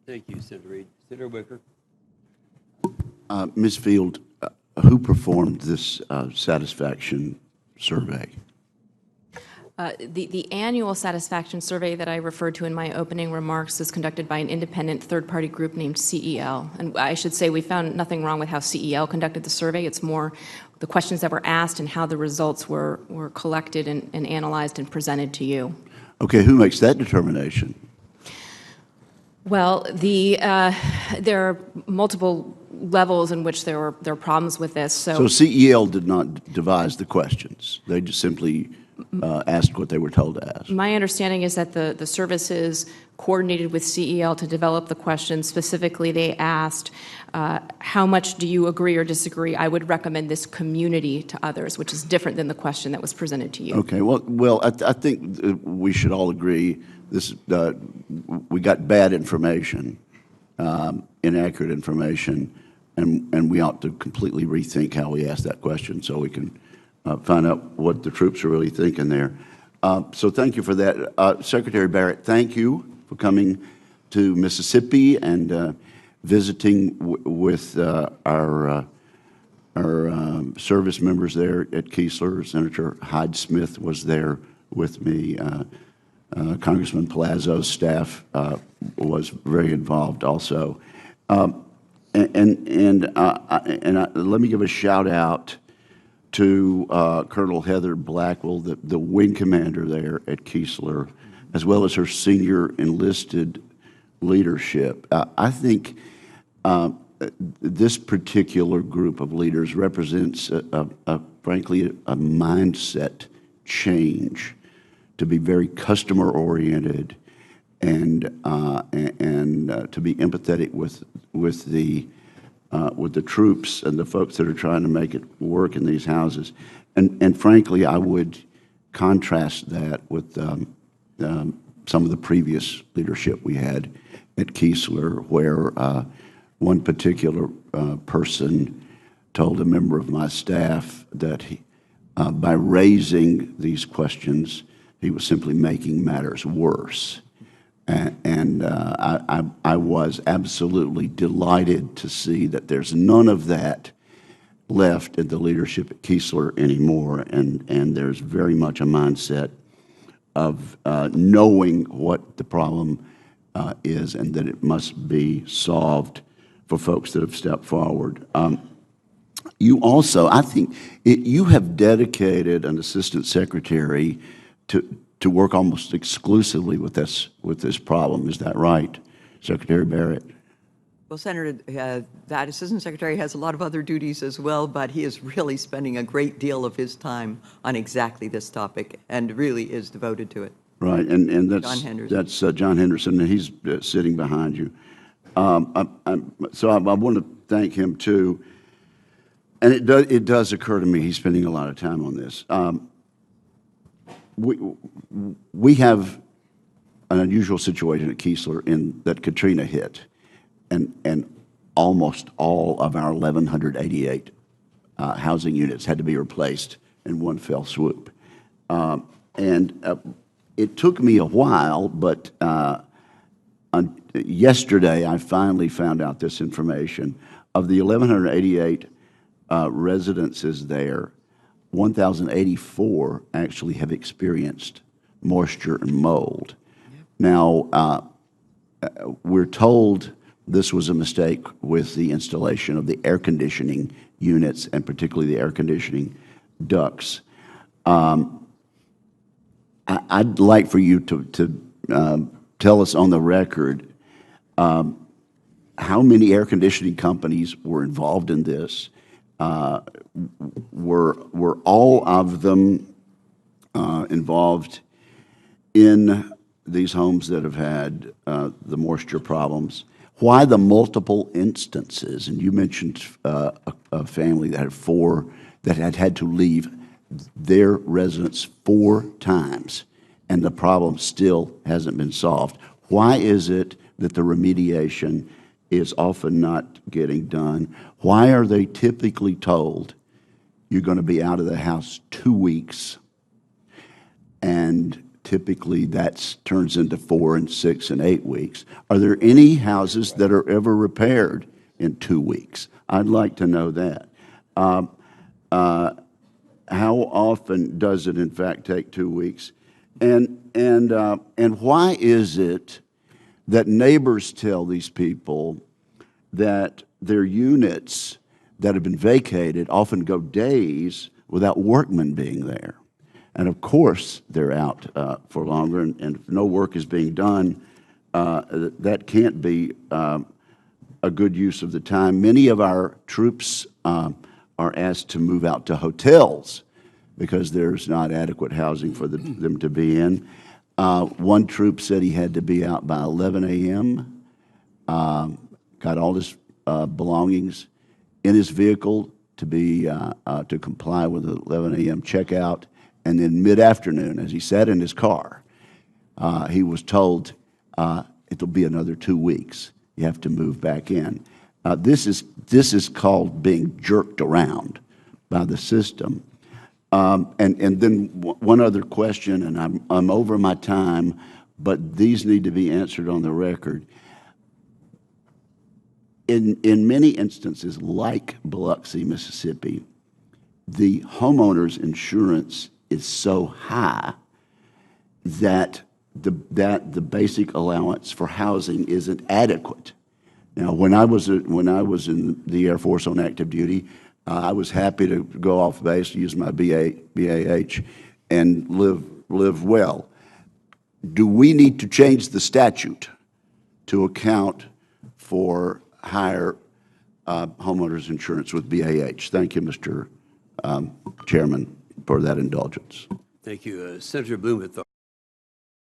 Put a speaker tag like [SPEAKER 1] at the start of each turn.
[SPEAKER 1] Thank you, Senator Reed. Senator Wicker.
[SPEAKER 2] Ms. Field, who performed this satisfaction survey?
[SPEAKER 3] The annual satisfaction survey that I referred to in my opening remarks is conducted by an independent third-party group named CEL. And I should say we found nothing wrong with how CEL conducted the survey. It's more the questions that were asked and how the results were collected and analyzed and presented to you.
[SPEAKER 2] Okay, who makes that determination?
[SPEAKER 3] Well, there are multiple levels in which there are problems with this.
[SPEAKER 2] So CEL did not devise the questions. They just simply asked what they were told to ask.
[SPEAKER 3] My understanding is that the services coordinated with CEL to develop the questions. Specifically, they asked, how much do you agree or disagree? I would recommend this community to others, which is different than the question that was presented to you.
[SPEAKER 2] Okay, well, I think we should all agree this. We got bad information, inaccurate information, and we ought to completely rethink how we ask that question so we can find out what the troops are really thinking there. So thank you for that. Secretary Barrett, thank you for coming to Mississippi and visiting with our service members there at Keesler. Senator Hyde Smith was there with me. Congressman Palazzo's staff was very involved also. Let me give a shout out to Colonel Heather Blackwell, the wing commander there at Keesler, as well as her senior enlisted leadership. I think this particular group of leaders represents, frankly, a mindset change to be very customer-oriented and to be empathetic with the troops and the folks that are trying to make it work in these houses. And frankly, I would contrast that with some of the previous leadership we had at Keesler, where one particular person told a member of my staff that by raising these questions, he was simply making matters worse. And I was absolutely delighted to see that there's none of that left in the leadership at Keesler anymore, and there's very much a mindset of knowing what the problem is and that it must be solved for folks that have stepped forward. You also, I think, you have dedicated an assistant secretary to work almost exclusively with this problem. Is that right, Secretary Barrett?
[SPEAKER 4] Well, Senator, that assistant secretary has a lot of other duties as well, but he is really spending a great deal of his time on exactly this topic and really is devoted to it.
[SPEAKER 2] Right, and that's
[SPEAKER 4] John Henderson.
[SPEAKER 2] That's John Henderson, and he's sitting behind you. So I want to thank him too. And it does occur to me he's spending a lot of time on this. We have an unusual situation at Keesler in that Katrina hit, and almost all of our 1,188 housing units had to be replaced in one fell swoop. It took me a while, but yesterday I finally found out this information. Of the 1,188 residences there, 1,084 actually have experienced moisture and mold. Yep. Now, we're told this was a mistake with the installation of the air conditioning units and particularly the air conditioning ducts. I'd like for you to tell us on the record how many air conditioning companies were involved in this. Were all of them involved in these homes that have had the moisture problems? Why the multiple instances? And you mentioned a family that had had to leave their residence 4 times, and the problem still hasn't been solved. Why is it that the remediation is often not getting done? Why are they typically told you're going to be out of the house 2 weeks, and typically that turns into 4 and 6 and 8 weeks. Are there any houses that are ever repaired in 2 weeks? I'd like to know that. How often does it in fact take 2 weeks? And why is it that neighbors tell these people that their units that have been vacated often go days without workmen being there? And of course, they're out for longer, and if no work is being done, that can't be a good use of the time. Many of our troops are asked to move out to hotels because there's not adequate housing for them to be in. One troop said he had to be out by 11 a.m., got all his belongings in his vehicle to comply with the 11 a.m. checkout, and then mid-afternoon, as he sat in his car, he was told it'll be another 2 weeks. You have to move back in. This is called being jerked around by the system. And then one other question, and I'm over my time, but these need to be answered on the record. In many instances, like Biloxi, Mississippi, the homeowner's insurance is so high that the basic allowance for housing isn't adequate. Now, when I was in the Air Force on active duty, I was happy to go off base, use my BAH, and live well. Do we need to change the statute to account for higher homeowners insurance with BAH? Thank you, Mr. Chairman, for that indulgence.
[SPEAKER 1] Thank you. Senator Blumenthal.